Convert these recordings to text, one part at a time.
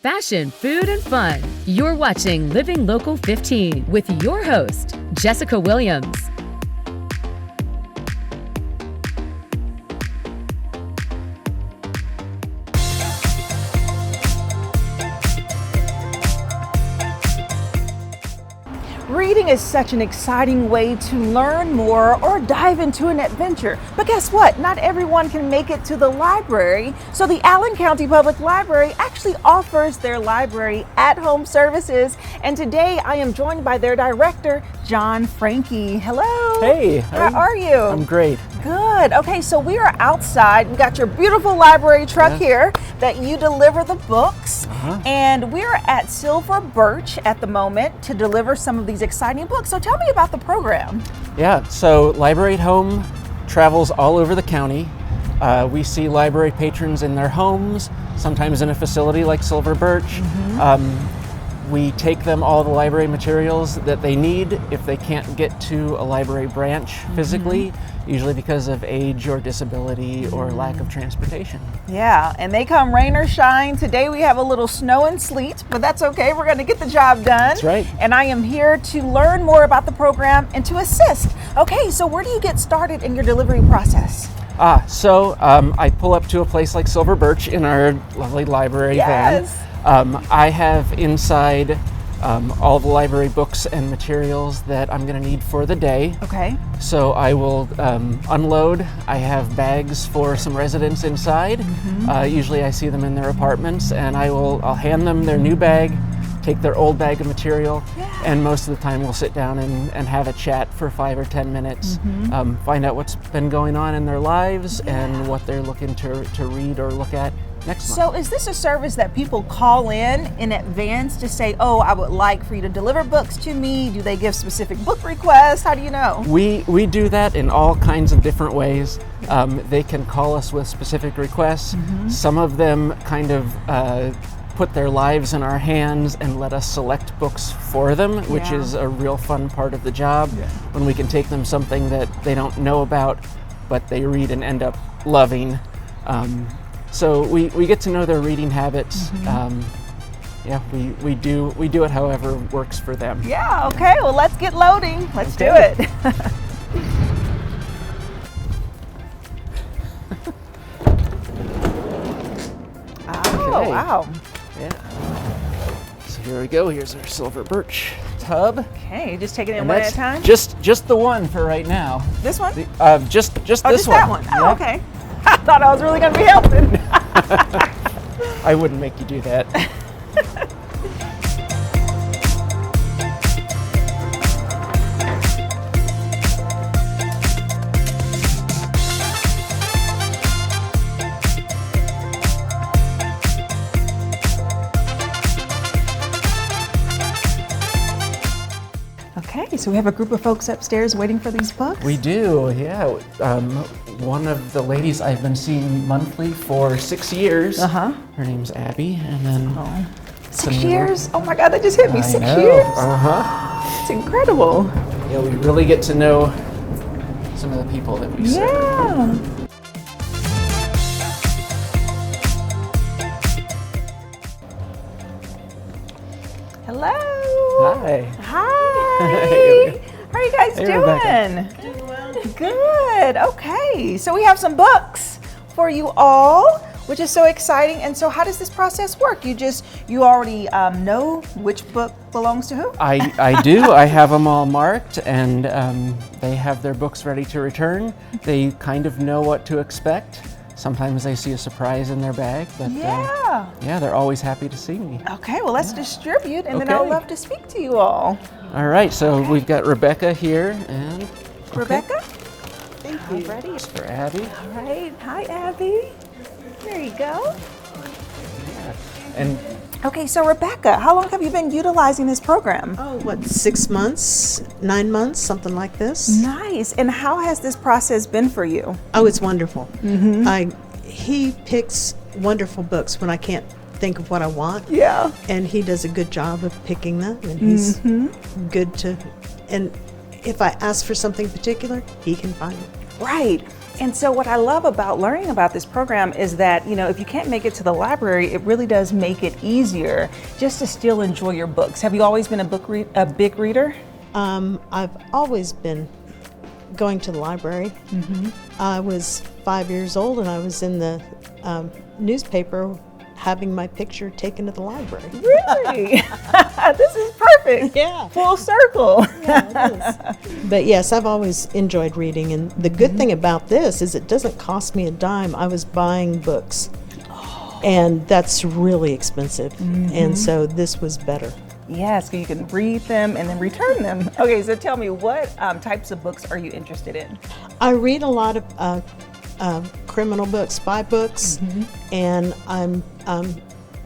fashion, food, and fun. You're watching Living Local 15 with your host, Jessica Williams. Reading is such an exciting way to learn more or dive into an adventure. But guess what? Not everyone can make it to the library. So the Allen County Public Library actually offers their library at-home services. And today I am joined by their director, John Frankie. Hello. Hey. How are you? I'm great. Good. Okay, so we are outside. We got your beautiful library truck here that you deliver the books. And we're at Silver Birch at the moment to deliver some of these exciting books. So tell me about the program. Yeah, so Library at Home travels all over the county. We see library patrons in their homes, sometimes in a facility like Silver Birch. We take them all the library materials that they need if they can't get to a library branch physically, usually because of age or disability or lack of transportation. Yeah, and they come rain or shine. Today we have a little snow and sleet, but that's okay. We're going to get the job done. That's right. And I am here to learn more about the program and to assist. Okay, so where do you get started in your delivery process? So I pull up to a place like Silver Birch in our lovely library van. I have inside all the library books and materials that I'm going to need for the day. Okay. So I will unload. I have bags for some residents inside. Usually I see them in their apartments, and I'll hand them their new bag, take their old bag of material, and most of the time we'll sit down and have a chat for 5 or 10 minutes, find out what's been going on in their lives and what they're looking to read or look at next month. So is this a service that people call in advance to say, oh, I would like for you to deliver books to me? Do they give specific book requests? How do you know? We do that in all kinds of different ways. They can call us with specific requests. Some of them kind of put their lives in our hands and let us select books for them, which is a real fun part of the job, when we can take them something that they don't know about, but they read and end up loving. So we get to know their reading habits. We do it however works for them. Yeah, okay, well let's get loading. Let's do it. Oh, wow. Yeah. So here we go. Here's our Silver Birch tub. Okay, just taking it in one at a time? Just the one for right now. This one? Just this just one. That one. Oh, okay. I thought I was really going to be helping. I wouldn't make you do that. Okay, so we have a group of folks upstairs waiting for these books? We do, yeah. One of the ladies I've been seeing monthly for 6 years. Her name's Abby, and then 6 years? Oh my God, that just hit me. 6 know. years? It's incredible. Yeah, we really get to know some of the people that we serve. Yeah. Hello. Hi. Hi. How are you guys doing? Doing well. Good. Okay. So we have some books for you all, which is so exciting. And so how does this process work? You already know which book belongs to who? I do. I have them all marked, and they have their books ready to return. They kind of know what to expect. Sometimes they see a surprise in their bag, but they're always happy to see me. Okay, well let's distribute, and then I'd love to speak to you all. All right, so we've got Rebecca here, and Rebecca? Thank you. ready for Abby. All right. Hi, Abby. There you go. And okay, so Rebecca, how long have you been utilizing this program? Oh, what, 6 months, 9 months, something like this? Nice. And how has this process been for you? Oh, it's wonderful. He picks wonderful books when I can't think of what I want. Yeah. And he does a good job of picking them, and he's good to, and if I ask for something particular, he can find it. Right. And so what I love about learning about this program is that, you know, if you can't make it to the library, it really does make it easier just to still enjoy your books. Have you always been a big reader? I've always been going to the library. I was 5 years old and I was in the newspaper having my picture taken to the library. Really? This is perfect. Yeah. Full circle. Yeah, it is. But yes, I've always enjoyed reading, and the good thing about this is it doesn't cost me a dime. I was buying books, and that's really expensive, and so this was better. Yes, so you can read them and then return them. Okay, so tell me, what types of books are you interested in? I read a lot of criminal books, spy books, and I'm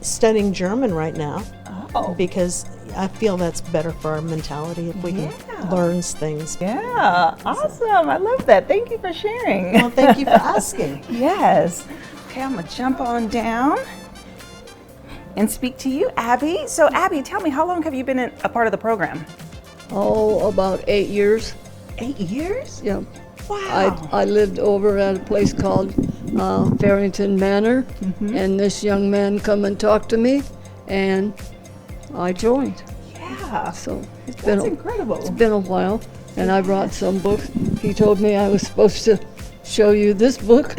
studying German right now because I feel that's better for our mentality if we can learn things. Yeah, awesome. I love that. Thank you for sharing. Well, thank you for asking. Yes. Okay, I'm going to jump on down and speak to you, Abby. So, Abby, tell me, how long have you been a part of the program? Oh, about 8 years. 8 years? Yeah. Wow. I lived over at a place called Farrington Manor, and this young man come and talked to me, and I joined. Yeah. So it's That's incredible. It's been a while, and I brought some books. He told me I was supposed to show you this book.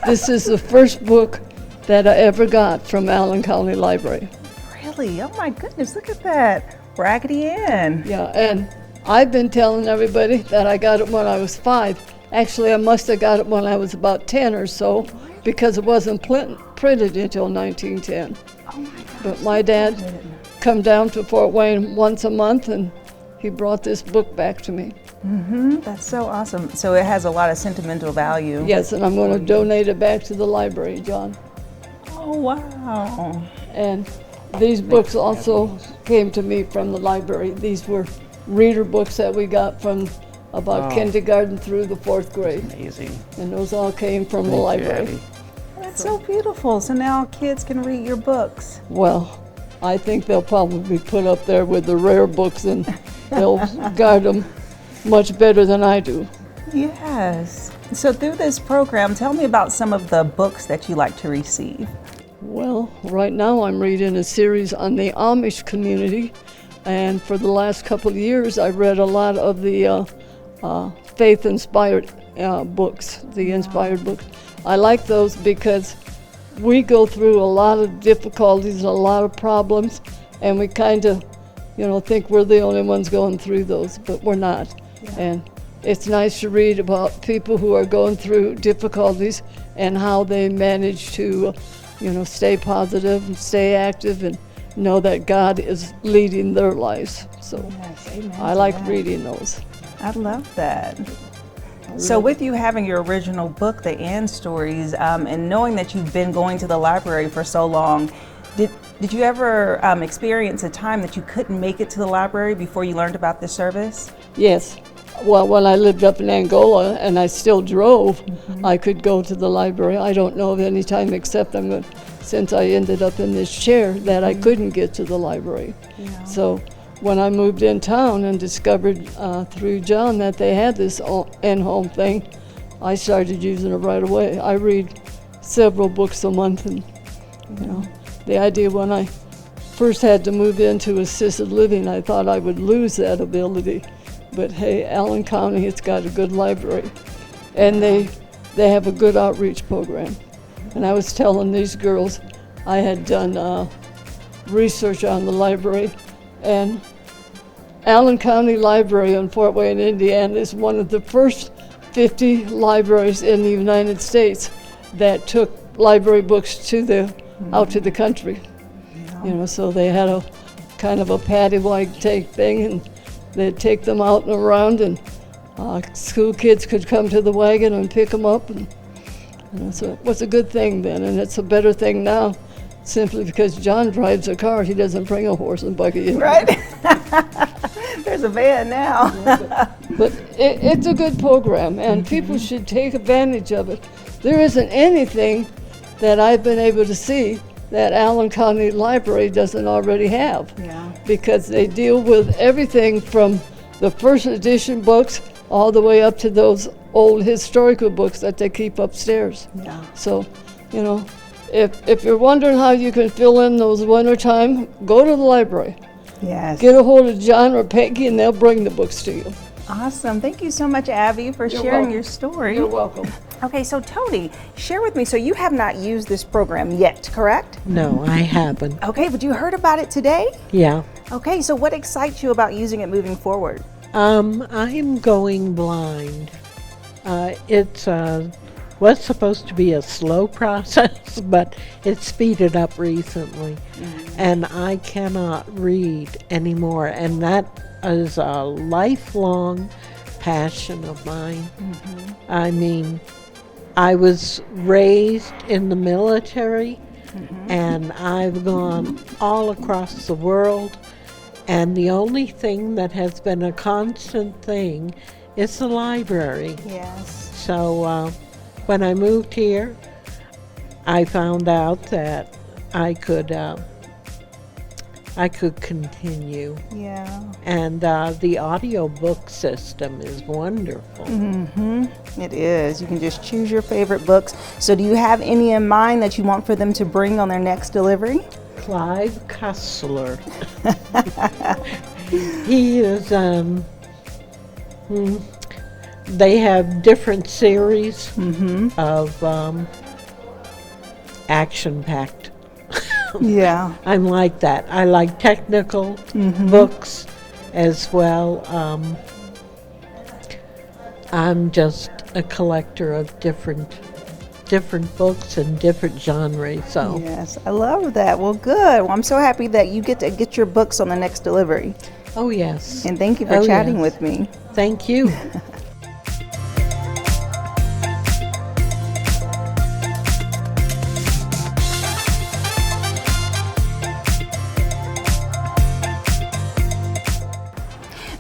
This is the first book that I ever got from Allen County Library. Really? Oh my goodness, look at that. Raggedy Ann. Yeah, and I've been telling everybody that I got it when I was 5. Actually, I must have got it when I was about 10 or so, because it wasn't printed until 1910. Oh my gosh. But my dad come down to Fort Wayne once a month, and he brought this book back to me. That's so awesome. So it has a lot of sentimental value. Yes, and I'm going to donate it back to the library, John. Oh, wow. And these books also came to me from the library. These were reader books that we got from about kindergarten through the 4th grade. Amazing. And those all came from the Thank you, library. Abby. That's so beautiful. So now kids can read your books. Well, I think they'll probably be put up there with the rare books, and they'll guard them much better than I do. Yes. So through this program, tell me about some of the books that you like to receive. Well, right now I'm reading a series on the Amish community, and for the last couple of years I've read a lot of the faith-inspired books, the inspired books. I like those because we go through a lot of difficulties, a lot of problems, and we kind of, think we're the only ones going through those, but we're not. And it's nice to read about people who are going through difficulties and how they manage to, stay positive and stay active and know that God is leading their lives. So Yes, amen I to like that. reading those. I love that. So with you having your original book, The Ann Stories, and knowing that you've been going to the library for so long, did you ever experience a time that you couldn't make it to the library before you learned about this service? Yes. Well, when I lived up in Angola and I still drove, I could go to the library. I don't know of any time except since I ended up in this chair that I couldn't get to the library. Yeah. So when I moved in town and discovered through John that they had this in-home thing, I started using it right away. I read several books a month, and the idea when I first had to move into assisted living, I thought I would lose that ability. But hey, Allen County, it's got a good library, and they have a good outreach program. And I was telling these girls, I had done research on the library, and Allen County Library in Fort Wayne, Indiana is one of the first 50 libraries in the United States that took library books out to the country. So they had a kind of a paddy wag take thing, and they'd take them out and around, and school kids could come to the wagon and pick them up. And so it was a good thing then, and it's a better thing now, simply because John drives a car. He doesn't bring a horse and buggy in. Right? There's a van now. But it's a good program, and people should take advantage of it. There isn't anything that I've been able to see that Allen County Library doesn't already have. Yeah. Because they deal with everything from the first edition books all the way up to those old historical books that they keep upstairs. Yeah. So, you know, if you're wondering how you can fill in those wintertime, go to the library. Yes. Get a hold of John or Peggy, and they'll bring the books to you. Awesome. Thank you so much, Abby, for sharing welcome. your story. You're welcome. Okay, so Tony, share with me. So you have not used this program yet, correct? No, I haven't. Okay, but you heard about it today? Yeah. Okay, so what excites you about using it moving forward? I'm going blind. It's was supposed to be a slow process, but it's speeded up recently. And I cannot read anymore. And that is a lifelong passion of mine. I mean, I was raised in the military, and I've gone all across the world, and the only thing that has been a constant thing is the library. Yes. So when I moved here, I found out that I could continue. Yeah. And the audiobook system is wonderful. It is. You can just choose your favorite books. So do you have any in mind that you want for them to bring on their next delivery? Clive Cussler. He is, they have different series of action-packed. Yeah. I'm like that. I like technical books as well. I'm just a collector of different books and different genres. So Yes, I love that. Well, good. Well, I'm so happy that you get to get your books on the next delivery. oh yes. And thank you for Oh, chatting yes. with me. Thank you.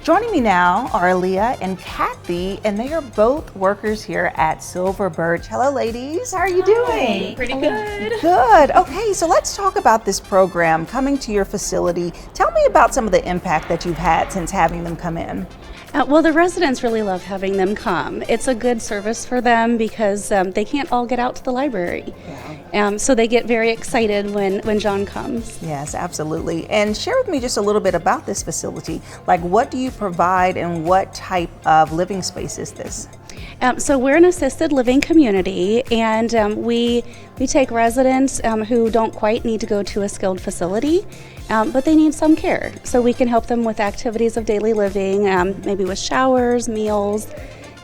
Joining me now are Aaliyah and Kathy, and they are both workers here at Silver Birch. Hello, ladies. How are you doing? Pretty good. Good. Okay, so let's talk about this program coming to your facility. Tell me about some of the impact that you've had since having them come in. Well, the residents really love having them come. It's a good service for them because they can't all get out to the library. So they get very excited when John comes. Yes, absolutely. And share with me just a little bit about this facility. Like, what do you provide and what type of living space is this? So we're an assisted living community, and we take residents who don't quite need to go to a skilled facility, but they need some care. So we can help them with activities of daily living, maybe with showers, meals,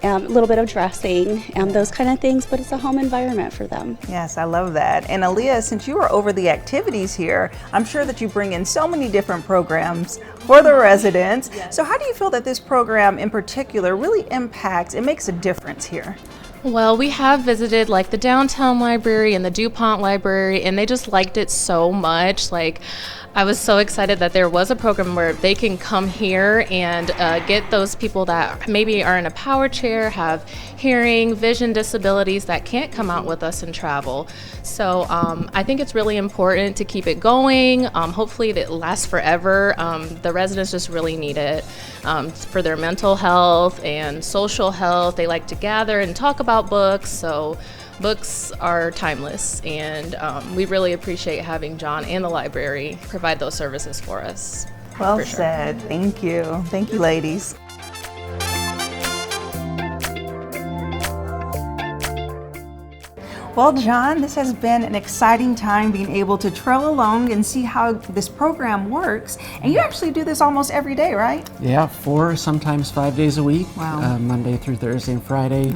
a little bit of dressing, those kind of things, but it's a home environment for them. Yes, I love that. And Aaliyah, since you are over the activities here, I'm sure that you bring in so many different programs for the residents. So how do you feel that this program in particular really impacts, it makes a difference here? Well, we have visited like the downtown library and the DuPont library, and they just liked it so much. Like, I was so excited that there was a program where they can come here and get those people that maybe are in a power chair, have hearing, vision disabilities that can't come out with us and travel. So I think it's really important to keep it going. Hopefully it lasts forever. The residents just really need it for their mental health and social health. They like to gather and talk about books. So books are timeless, and we really appreciate having John and the library provide those services for us. Well For sure. said. Thank you. Thank you, ladies. Well, John, this has been an exciting time being able to trail along and see how this program works. And you actually do this almost every day, right? Yeah, 4, sometimes 5 days a week. Wow. Monday through Thursday and Friday.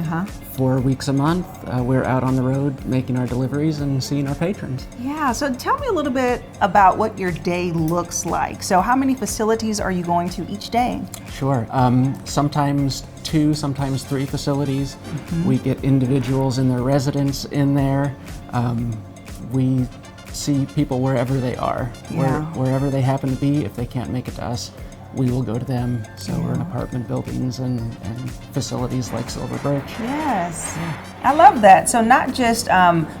4 weeks a month. We're out on the road making our deliveries and seeing our patrons. Yeah, so tell me a little bit about what your day looks like. So how many facilities are you going to each day? Sure. Sometimes 2, sometimes 3 facilities. We get individuals and their residents in there. We see people wherever they are, Yeah. wherever they happen to be. If they can't make it to us, we will go to them. So we're in apartment buildings and facilities like Silver Birch. Yes. I love that. So not just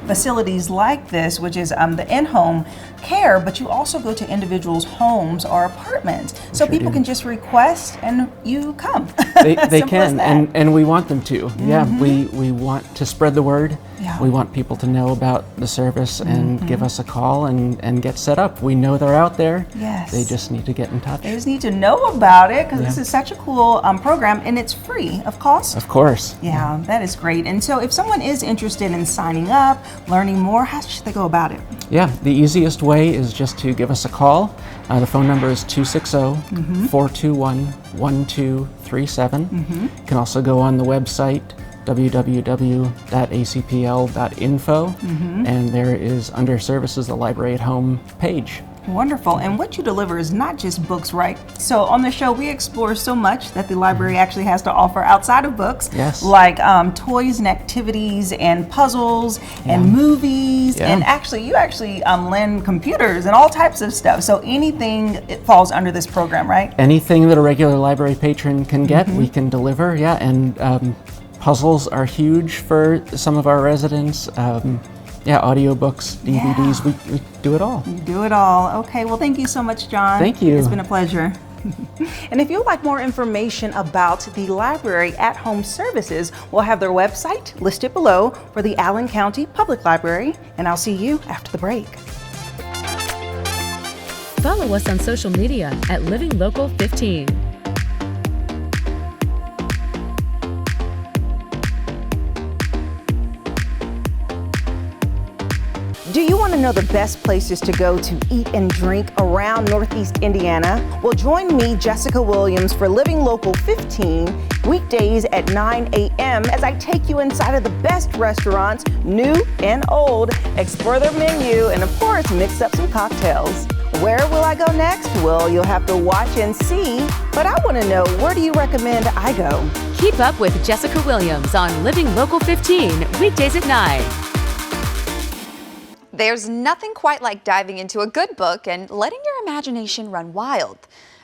facilities like this, which is the in-home care, but you also go to individuals' homes or apartments. So people can just request and you come. They can, and we want them to. Yeah, we want to spread the word. Yeah. We want people to know about the service and give us a call and get set up. We know they're out there. Yes. They just need to get in touch. They just need to know about it because this is such a cool program, and it's free of cost. Of course. Yeah, that is great. And so if someone is interested in signing up, learning more, how should they go about it? Yeah, the easiest way is just to give us a call. The phone number is 260-421-1237. You can also go on the website www.acpl.info, and there is under services the Library at Home page. Wonderful. And what you deliver is not just books, right? So on the show, we explore so much that the library actually has to offer outside of books, like toys and activities and puzzles and movies. And actually, you actually lend computers and all types of stuff. So anything, it falls under this program, right? Anything that a regular library patron can get, we can deliver. Yeah, and puzzles are huge for some of our residents. Audiobooks, DVDs, we do it all. You do it all. Okay, well, thank you so much, John. Thank you. It's been a pleasure. And if you'd like more information about the library at home services, we'll have their website listed below for the Allen County Public Library, and I'll see you after the break. Follow us on social media at Living Local 15. Do you want to know the best places to go to eat and drink around Northeast Indiana? Well, join me, Jessica Williams, for Living Local 15, weekdays at 9 a.m. as I take you inside of the best restaurants, new and old, explore their menu, and of course, mix up some cocktails. Where will I go next? Well, you'll have to watch and see, but I want to know, where do you recommend I go? Keep up with Jessica Williams on Living Local 15, weekdays at 9. There's nothing quite like diving into a good book and letting your imagination run wild.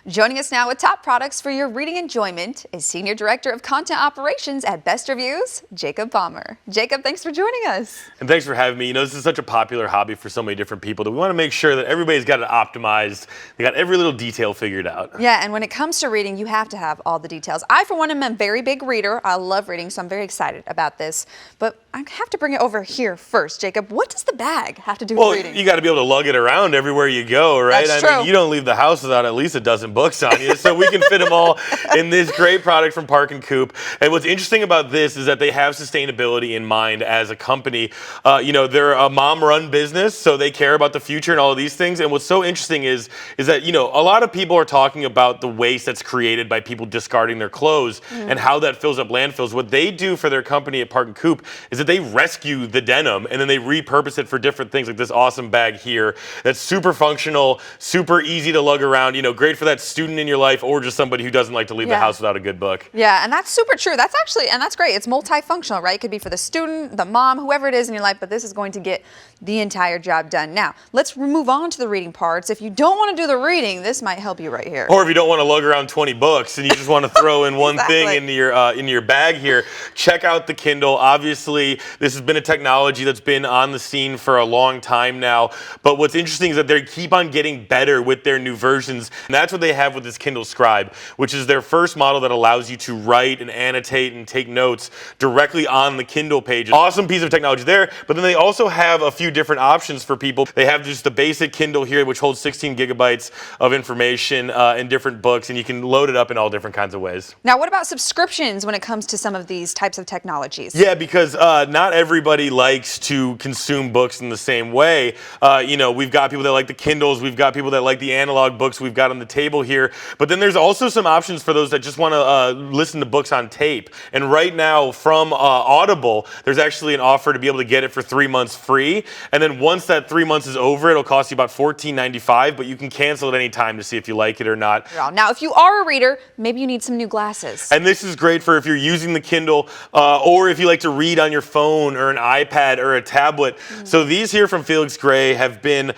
Joining us now with top products for your reading enjoyment is Senior Director of Content Operations at BestReveiws, Jacob Balmer. Jacob, thanks for joining us. And thanks for having me. You know, this is such a popular hobby for so many different people that we want to make sure that everybody's got it optimized. They got every little detail figured out. Yeah, and when it comes to reading, you have to have all the details. I, for one, am a very big reader. I love reading, so I'm very excited about this. But I have to bring it over here first. Jacob, what does the bag have to do with reading? Well, you got to be able to lug it around everywhere you go, right? That's I true. mean, you don't leave the house without at least a dozen books on you, so we can fit them all in this great product from Park and Coop. And what's interesting about this is that they have sustainability in mind as a company. You know, they're a mom-run business, so they care about the future and all of these things. And what's so interesting is that, you know, a lot of people are talking about the waste that's created by people discarding their clothes and how that fills up landfills. What they do for their company at Park and Coop is that they rescue the denim and then they repurpose it for different things, like this awesome bag here that's super functional, super easy to lug around, you know, great for that student in your life or just somebody who doesn't like to leave the house without a good book. Yeah, and that's super true. That's actually, and that's great. It's multifunctional, right? It could be for the student, the mom, whoever it is in your life, but this is going to get the entire job done. Now, let's move on to the reading parts. If you don't want to do the reading, this might help you right here. Or if you don't want to lug around 20 books and you just want to throw in one thing into your bag here, check out the Kindle. Obviously, this has been a technology that's been on the scene for a long time now, but what's interesting is that they keep on getting better with their new versions, and that's what they have with this Kindle Scribe, which is their first model that allows you to write and annotate and take notes directly on the Kindle page. Awesome piece of technology there, but then they also have a few different options for people. They have just the basic Kindle here, which holds 16 gigabytes of information and different books, and you can load it up in all different kinds of ways. Now, what about subscriptions when it comes to some of these types of technologies? Yeah, because not everybody likes to consume books in the same way. You know, we've got people that like the Kindles, we've got people that like the analog books we've got on the table here, but then there's also some options for those that just want to listen to books on tape. And right now from Audible, there's actually an offer to be able to get it for 3 months free. And then once that 3 months is over, it'll cost you about $14.95, but you can cancel at any time to see if you like it or not. Now, if you are a reader, maybe you need some new glasses. And this is great for if you're using the Kindle or if you like to read on your phone or an iPad or a tablet. So these here from Felix Gray have been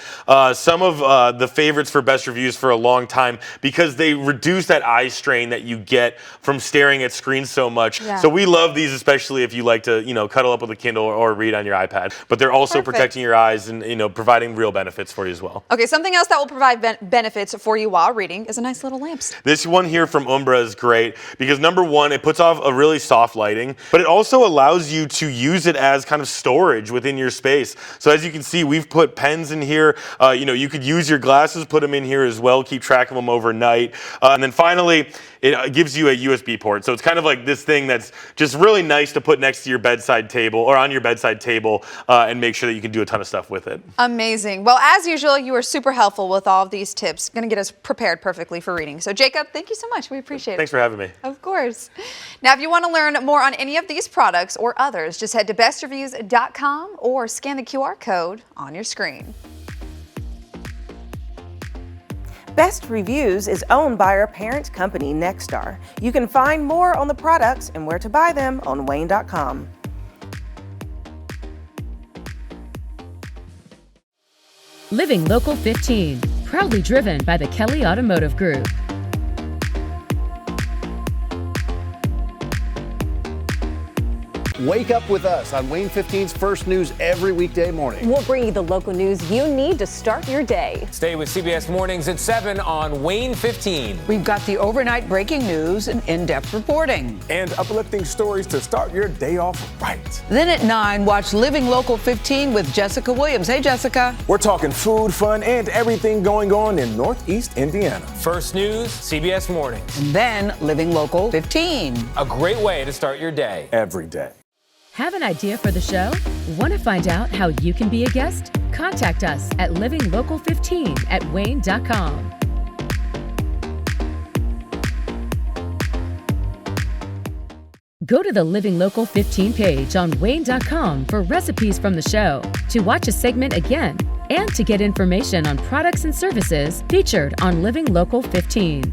some of the favorites for Best Reviews for a long time because they reduce that eye strain that you get from staring at screens so much. Yeah. So we love these, especially if you like to, cuddle up with a Kindle or read on your iPad. But they're also protecting your eyes and, providing real benefits for you as well. Okay, something else that will provide benefits for you while reading is a nice little lampstand. This one here from Umbra is great because number one, it puts off a really soft lighting, but it also allows you to use it as kind of storage within your space. So as you can see, we've put pens in here. You could use your glasses, put them in here as well, keep track of them overnight. And then finally, it gives you a USB port. So it's kind of like this thing that's just really nice to put next to your bedside table or on your bedside table and make sure that you can do a ton of stuff with it. Amazing. Well, as usual, you were super helpful with all of these tips. Going to get us prepared perfectly for reading. So Jacob, thank you so much. We appreciate it. Thanks for having me. Of course. Now, if you want to learn more on any of these products or others, just head to bestreviews.com or scan the QR code on your screen. Best Reviews is owned by our parent company, Nexstar. You can find more on the products and where to buy them on WANE.com. Living Local 15, proudly driven by the Kelly Automotive Group. Wake up with us on WANE 15's First News every weekday morning. We'll bring you the local news you need to start your day. Stay with CBS Mornings at 7 on WANE 15. We've got the overnight breaking news and in-depth reporting. And uplifting stories to start your day off right. Then at 9, watch Living Local 15 with Jessica Williams. Hey, Jessica. We're talking food, fun, and everything going on in Northeast Indiana. First News, CBS Mornings. And then Living Local 15. A great way to start your day. Every day. Have an idea for the show? Want to find out how you can be a guest? Contact us at livinglocal15@WANE.com. Go to the Living Local 15 page on WANE.com for recipes from the show, to watch a segment again, and to get information on products and services featured on Living Local 15.